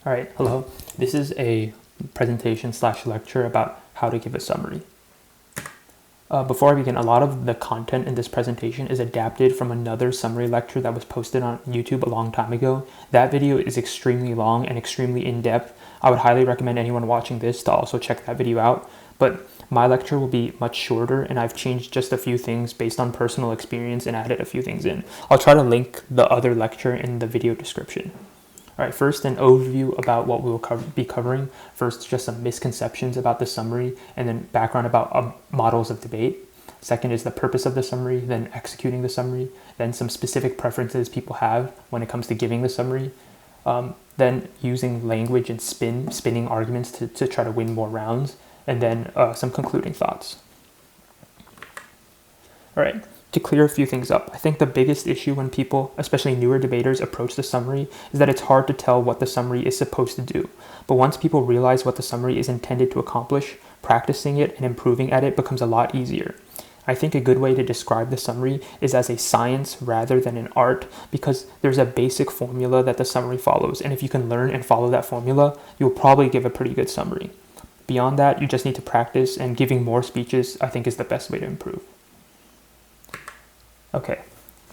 All right, hello. This is a presentation slash lecture about how to give a summary. Before I begin, a lot of the content in this presentation is adapted from another summary lecture that was posted on YouTube a long time ago. That video is extremely long and extremely in-depth. I would highly recommend anyone watching this to also check that video out. But my lecture will be much shorter, and I've changed just a few things based on personal experience and added a few things in. I'll try to link the other lecture in the video description. All right, first an overview about what we will be covering. First, just some misconceptions about the summary, and then background about models of debate. Second is the purpose of the summary, then executing the summary, then some specific preferences people have when it comes to giving the summary, then using language and spinning arguments to try to win more rounds, and then some concluding thoughts. All right. To clear a few things up, I think the biggest issue when people, especially newer debaters, approach the summary is that it's hard to tell what the summary is supposed to do. But once people realize what the summary is intended to accomplish, practicing it and improving at it becomes a lot easier. I think a good way to describe the summary is as a science rather than an art, because there's a basic formula that the summary follows, and if you can learn and follow that formula, you'll probably give a pretty good summary. Beyond that, you just need to practice, and giving more speeches, I think, is the best way to improve. Okay,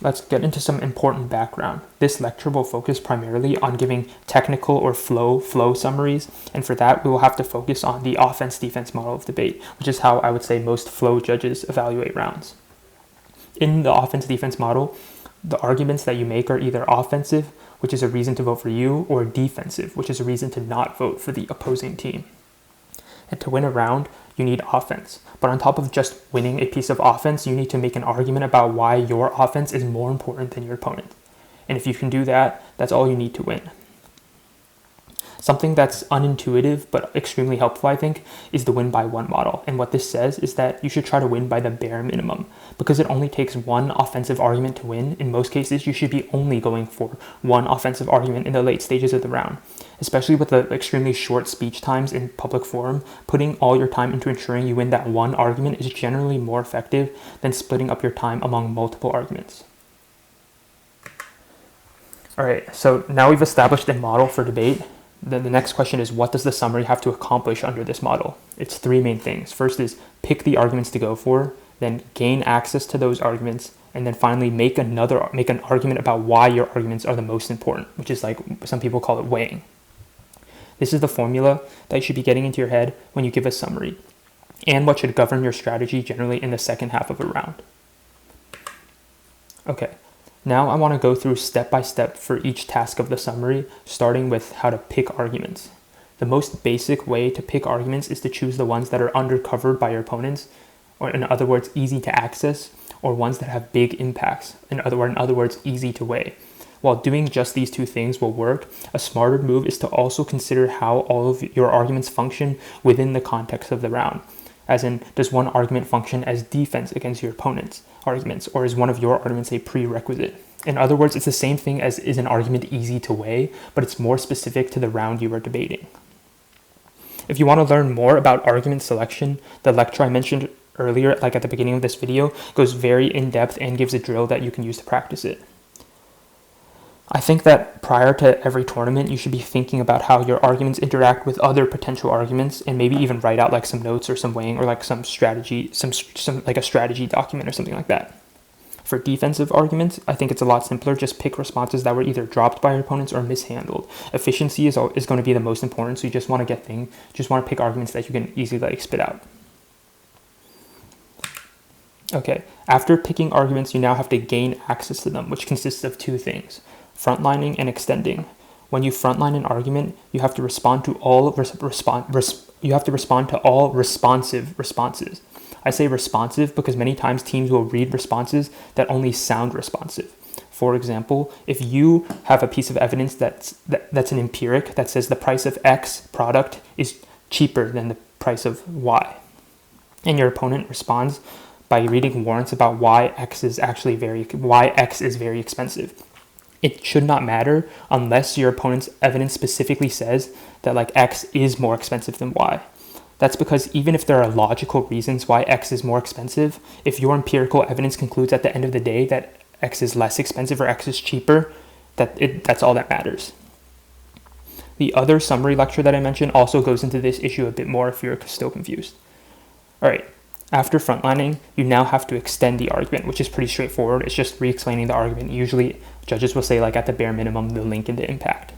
let's get into some important background. This lecture will focus primarily on giving technical or flow summaries, and for that we will have to focus on the offense-defense model of debate, which is how I would say most flow judges evaluate rounds. In the offense-defense model, the arguments that you make are either offensive, which is a reason to vote for you, or defensive, which is a reason to not vote for the opposing team. And to win a round, you need offense. But on top of just winning a piece of offense, you need to make an argument about why your offense is more important than your opponent. And if you can do that, that's all you need to win. Something that's unintuitive but extremely helpful, I think, is the win by one model. And what this says is that you should try to win by the bare minimum. Because it only takes one offensive argument to win, in most cases, you should be only going for one offensive argument in the late stages of the round. Especially with the extremely short speech times in public forum, putting all your time into ensuring you win that one argument is generally more effective than splitting up your time among multiple arguments. All right, so now we've established a model for debate. Then the next question is, what does the summary have to accomplish under this model? It's three main things. First is pick the arguments to go for, then gain access to those arguments, and then finally make an argument about why your arguments are the most important, which is like some people call it weighing. This is the formula that you should be getting into your head when you give a summary, and what should govern your strategy generally in the second half of a round. Okay. Now I want to go through step by step for each task of the summary, starting with how to pick arguments. The most basic way to pick arguments is to choose the ones that are undercovered by your opponents, or in other words, easy to access, or ones that have big impacts, in other words, easy to weigh. While doing just these two things will work, a smarter move is to also consider how all of your arguments function within the context of the round. As in, does one argument function as defense against your opponent's arguments, or is one of your arguments a prerequisite? In other words, it's the same thing as is an argument easy to weigh, but it's more specific to the round you are debating. If you want to learn more about argument selection, the lecture I mentioned earlier, like at the beginning of this video, goes very in-depth and gives a drill that you can use to practice it. I think that prior to every tournament, you should be thinking about how your arguments interact with other potential arguments, and maybe even write out like some notes or some weighing or like some strategy, some like a strategy document or something like that. For defensive arguments, I think it's a lot simpler. Just pick responses that were either dropped by your opponents or mishandled. Efficiency is going to be the most important, so you just want to pick arguments that you can easily spit out. Okay, after picking arguments, you now have to gain access to them, which consists of two things: frontlining and extending. When you frontline an argument, you have to respond to all responsive responses. I say responsive because many times teams will read responses that only sound responsive. For example, if you have a piece of evidence that's an empiric that says the price of X product is cheaper than the price of Y, and your opponent responds by reading warrants about why X is very expensive, it should not matter unless your opponent's evidence specifically says that like X is more expensive than Y. That's because even if there are logical reasons why X is more expensive, if your empirical evidence concludes at the end of the day that X is less expensive or X is cheaper, that's all that matters. The other summary lecture that I mentioned also goes into this issue a bit more if you're still confused. All right, after frontlining, you now have to extend the argument, which is pretty straightforward. It's just re-explaining the argument. Usually judges will say, like, at the bare minimum, the link and the impact.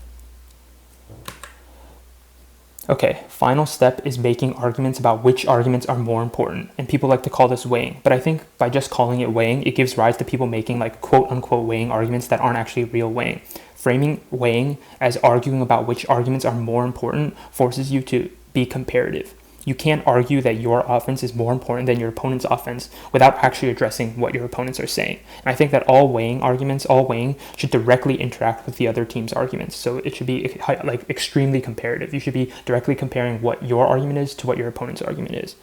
Okay, final step is making arguments about which arguments are more important, and people like to call this weighing, but I think by just calling it weighing, it gives rise to people making like quote-unquote weighing arguments that aren't actually real weighing. Framing weighing as arguing about which arguments are more important forces you to be comparative. You can't argue that your offense is more important than your opponent's offense without actually addressing what your opponents are saying. And I think that all weighing should directly interact with the other team's arguments. So it should be like extremely comparative. You should be directly comparing what your argument is to what your opponent's argument is.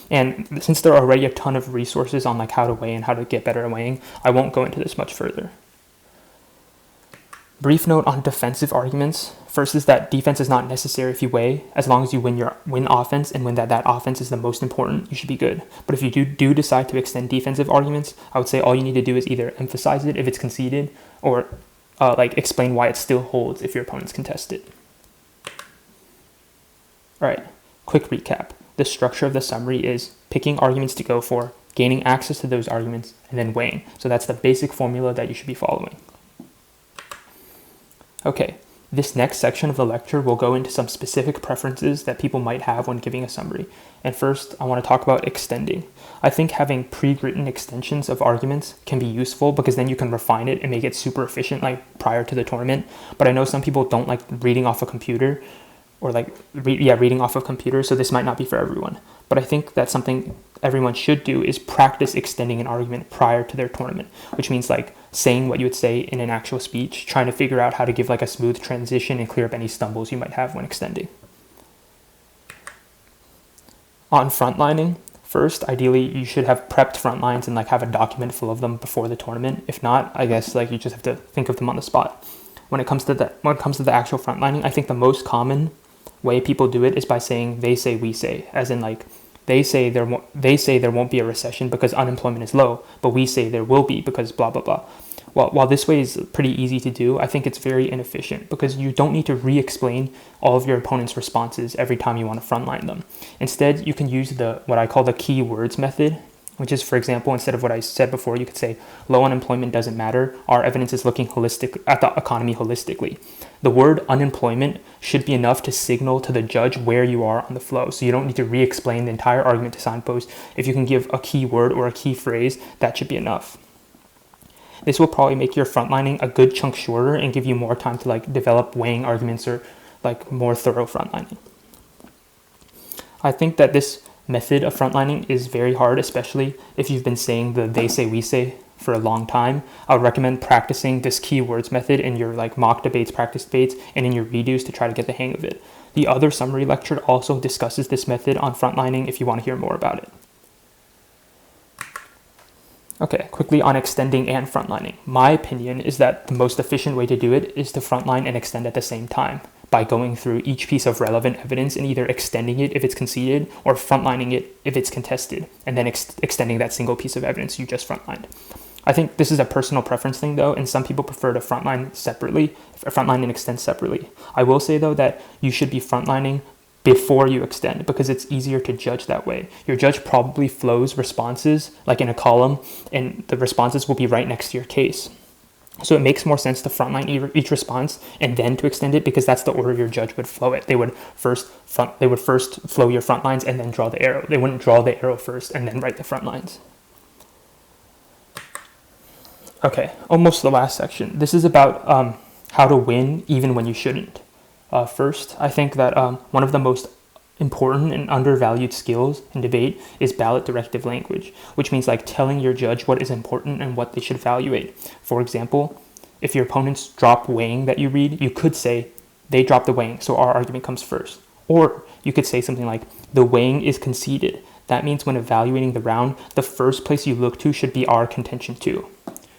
And since there are already a ton of resources on like how to weigh and how to get better at weighing, I won't go into this much further. Brief note on defensive arguments. First is that defense is not necessary if you weigh. As long as you win offense and when that offense is the most important, you should be good. But if you do decide to extend defensive arguments, I would say all you need to do is either emphasize it if it's conceded or like explain why it still holds if your opponent's contested. All right, quick recap. The structure of the summary is picking arguments to go for, gaining access to those arguments, and then weighing. So that's the basic formula that you should be following. Okay, this next section of the lecture will go into some specific preferences that people might have when giving a summary. And first, I want to talk about extending. I think having pre-written extensions of arguments can be useful because then you can refine it and make it super efficient like prior to the tournament. But I know some people don't like reading off a computer or like reading off a computer, so this might not be for everyone. But I think that's something everyone should do is practice extending an argument prior to their tournament, which means like saying what you would say in an actual speech, trying to figure out how to give like a smooth transition and clear up any stumbles you might have when extending. On frontlining, first, ideally you should have prepped front lines and like have a document full of them before the tournament. If not, I guess like you just have to think of them on the spot. When it comes to the actual frontlining, I think the most common way people do it is by saying they say we say, as in like they say there won't be a recession because unemployment is low, but we say there will be because blah blah blah. While this way is pretty easy to do, I think it's very inefficient because you don't need to re-explain all of your opponent's responses every time you want to frontline them. Instead, you can use what I call the keywords method, which is, for example, instead of what I said before, you could say low unemployment doesn't matter. Our evidence is looking holistic at the economy holistically. The word unemployment should be enough to signal to the judge where you are on the flow. So you don't need to re-explain the entire argument to signpost. If you can give a key word or a key phrase, that should be enough. This will probably make your frontlining a good chunk shorter and give you more time to like develop weighing arguments or like more thorough frontlining. I think that this method of frontlining is very hard, especially if you've been saying the they say we say for a long time. I would recommend practicing this keywords method in your like mock debates, practice debates, and in your redos to try to get the hang of it. The other summary lecture also discusses this method on frontlining if you want to hear more about it. Okay, quickly on extending and frontlining. My opinion is that the most efficient way to do it is to frontline and extend at the same time by going through each piece of relevant evidence and either extending it if it's conceded or frontlining it if it's contested, and then extending that single piece of evidence you just frontlined. I think this is a personal preference thing though, and some people prefer to frontline and extend separately. I will say though that you should be frontlining before you extend because it's easier to judge that way. Your judge probably flows responses like in a column and the responses will be right next to your case. So it makes more sense to frontline each response and then to extend it because that's the order your judge would flow it. They would first flow your front lines and then draw the arrow. They wouldn't draw the arrow first and then write the front lines. Okay, almost the last section. This is about how to win even when you shouldn't. First, I think that one of the most important and undervalued skills in debate is ballot directive language, which means like telling your judge what is important and what they should evaluate. For example, if your opponents drop weighing that you read, you could say they dropped the weighing, so our argument comes first. Or you could say something like the weighing is conceded. That means when evaluating the round, the first place you look to should be our contention too.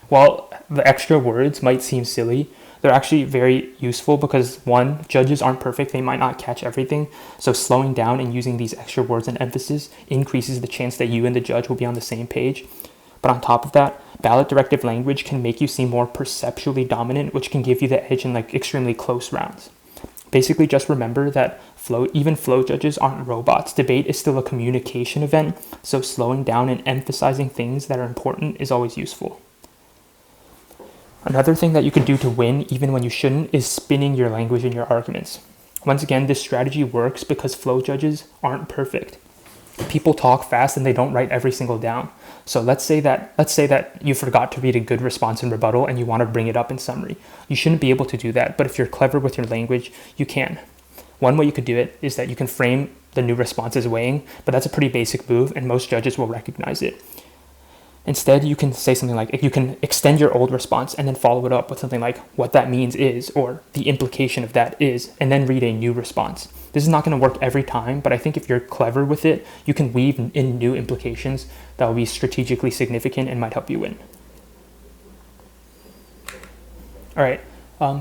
While the extra words might seem silly, they're actually very useful because one, judges aren't perfect, they might not catch everything. So slowing down and using these extra words and emphasis increases the chance that you and the judge will be on the same page. But on top of that, ballot directive language can make you seem more perceptually dominant, which can give you the edge in like extremely close rounds. Basically, just remember that even flow judges aren't robots. Debate is still a communication event, so slowing down and emphasizing things that are important is always useful. Another thing that you could do to win, even when you shouldn't, is spinning your language in your arguments. Once again, this strategy works because flow judges aren't perfect. People talk fast and they don't write every single down. So let's say that you forgot to read a good response and rebuttal and you want to bring it up in summary. You shouldn't be able to do that, but if you're clever with your language, you can. One way you could do it is that you can frame the new response as weighing, but that's a pretty basic move and most judges will recognize it. Instead, you can say something like, you can extend your old response and then follow it up with something like what that means is, or the implication of that is, and then read a new response. This is not going to work every time, but I think if you're clever with it, you can weave in new implications that will be strategically significant and might help you win. All right,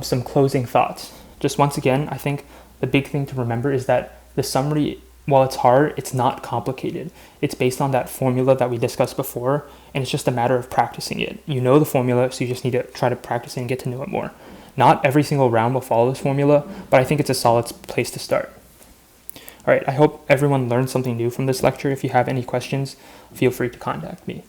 some closing thoughts. Just once again, I think the big thing to remember is that the summary, while it's hard, it's not complicated. It's based on that formula that we discussed before, and it's just a matter of practicing it. You know the formula, so you just need to try to practice it and get to know it more. Not every single round will follow this formula, but I think it's a solid place to start. All right, I hope everyone learned something new from this lecture. If you have any questions, feel free to contact me.